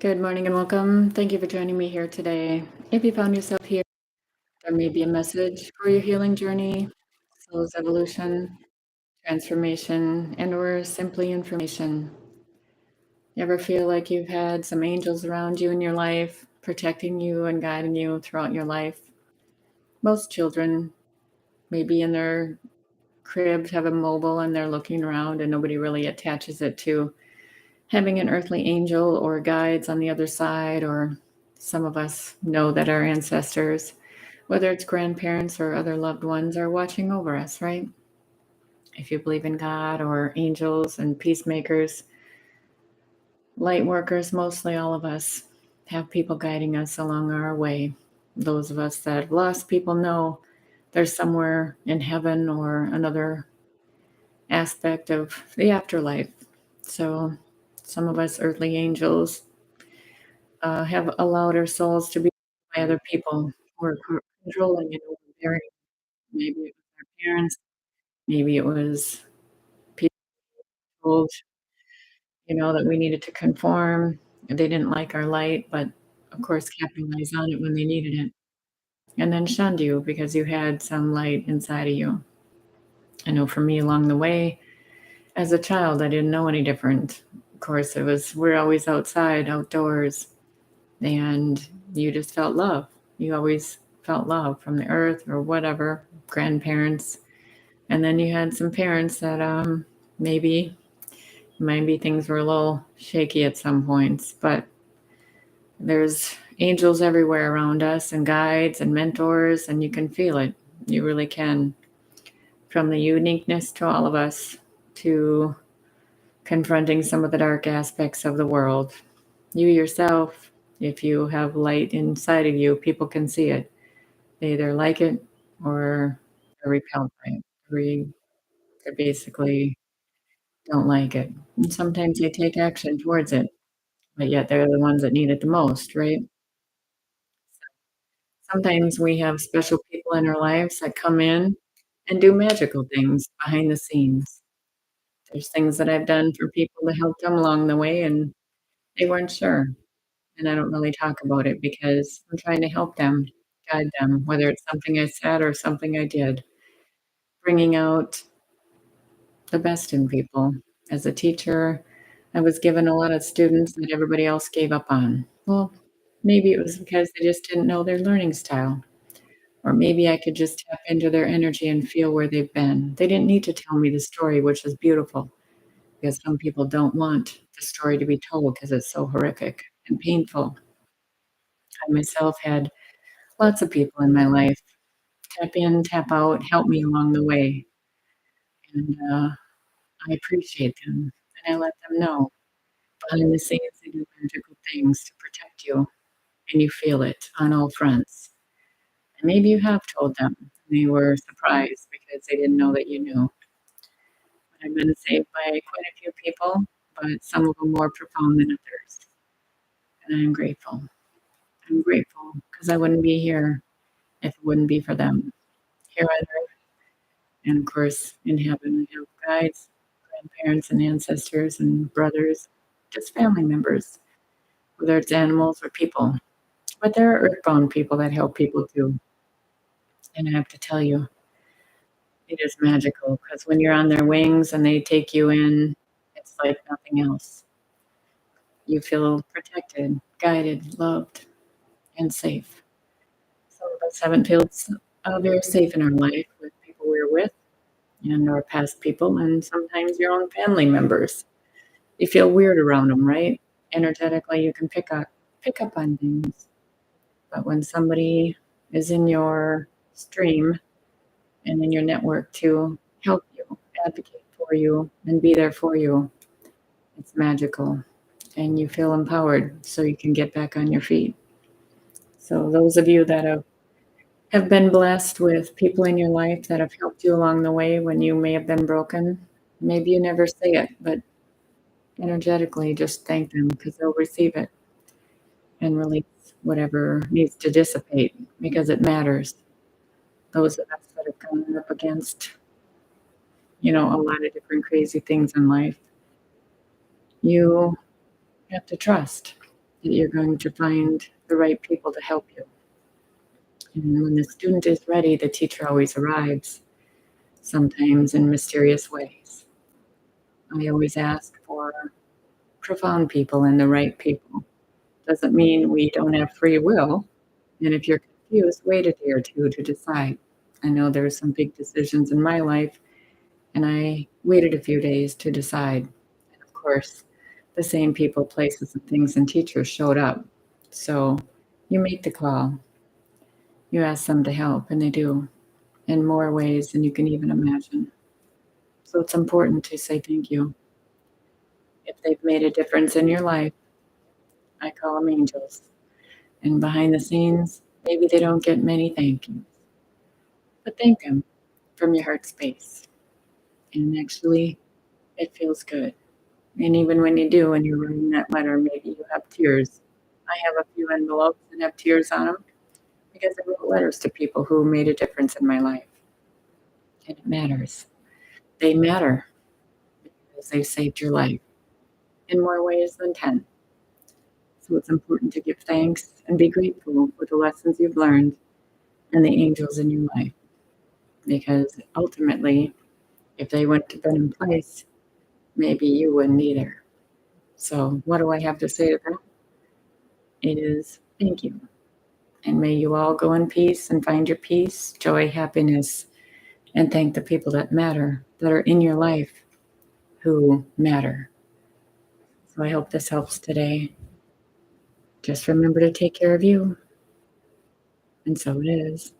Good morning and welcome. Thank you for joining me here today. If you found yourself here, there may be a message for your healing journey, soul's evolution, transformation, and/or simply information. You ever feel like you've had some angels around you in your life, protecting you and guiding you throughout your life? Most children may be in their cribs, have a mobile, and they're looking around, and nobody really attaches it to having an earthly angel or guides on the other side, or some of us know that our ancestors, whether it's grandparents or other loved ones, are watching over us, right? If you believe in God or angels and peacemakers, light workers, mostly all of us have people guiding us along our way. Those of us that have lost people know there's somewhere in heaven or another aspect of the afterlife. So some of us earthly angels have allowed our souls to be by other people who are controlling and overbearing. Maybe it was our parents, maybe it was people told, that we needed to conform. They didn't like our light, but of course capitalized on it when they needed it, and then shunned you because you had some light inside of you. I know for me along the way, as a child, I didn't know any different. Of course, we're always outside, outdoors, and you just felt love. You always felt love from the earth or whatever, grandparents. And then you had some parents that maybe things were a little shaky at some points, but there's angels everywhere around us and guides and mentors, and you can feel it. You really can. From the uniqueness to all of us to confronting some of the dark aspects of the world. You yourself, if you have light inside of you, people can see it. They either like it or are repelled by it. They basically don't like it. And sometimes they take action towards it, but yet they're the ones that need it the most, right? Sometimes we have special people in our lives that come in and do magical things behind the scenes. There's things that I've done for people to help them along the way, and they weren't sure. And I don't really talk about it because I'm trying to help them, guide them, whether it's something I said or something I did, bringing out the best in people. As a teacher, I was given a lot of students that everybody else gave up on. Well, maybe it was because they just didn't know their learning style. Or maybe I could just tap into their energy and feel where they've been. They didn't need to tell me the story, which is beautiful, because some people don't want the story to be told because it's so horrific and painful. I myself had lots of people in my life tap in, tap out, help me along the way. And I appreciate them. And I let them know behind the scenes they do magical things to protect you. And you feel it on all fronts. And maybe you have told them. They were surprised because they didn't know that you knew. But I've been saved by quite a few people, but some of them more profound than others. And I'm grateful. I'm grateful because I wouldn't be here if it wouldn't be for them. Here on earth, and of course, in heaven, we have guides, grandparents, and ancestors, and brothers, just family members, whether it's animals or people. But there are earthbound people that help people too. And I have to tell you, it is magical because when you're on their wings and they take you in, it's like nothing else. You feel protected, guided, loved, and safe. Some of us haven't felt very safe in our life with people we're with and our past people, and sometimes your own family members. You feel weird around them, right? Energetically, you can pick up on things. But when somebody is in your stream and in your network to help you, advocate for you, and be there for you, it's magical. And you feel empowered so you can get back on your feet. So, those of you that have been blessed with people in your life that have helped you along the way when you may have been broken, maybe you never say it, but energetically just thank them because they'll receive it and release whatever needs to dissipate because it matters. Those of us that have gone up against, a lot of different crazy things in life, you have to trust. that you're going to find the right people to help you. And when the student is ready, the teacher always arrives, sometimes in mysterious ways. I always ask for profound people and the right people. Doesn't mean we don't have free will. And if you're confused, wait a day or two to decide. I know there were some big decisions in my life, and I waited a few days to decide. And of course, the same people, places, and things and teachers showed up. So you make the call, you ask them to help, and they do in more ways than you can even imagine. So it's important to say thank you. If they've made a difference in your life, I call them angels. And behind the scenes, maybe they don't get many thank yous, but thank them from your heart space. And actually, it feels good. And even when you do, when you're writing that letter, maybe you have tears. I have a few envelopes that have tears on them because I wrote letters to people who made a difference in my life. And it matters. They matter because they saved your life in more ways than 10. So it's important to give thanks and be grateful for the lessons you've learned and the angels in your life. Because ultimately, if they wouldn't have been in place, maybe you wouldn't either. So, what do I have to say to that? It is thank you. And may you all go in peace and find your peace, joy, happiness, and thank the people that matter, that are in your life who matter. So, I hope this helps today. Just remember to take care of you. And so it is.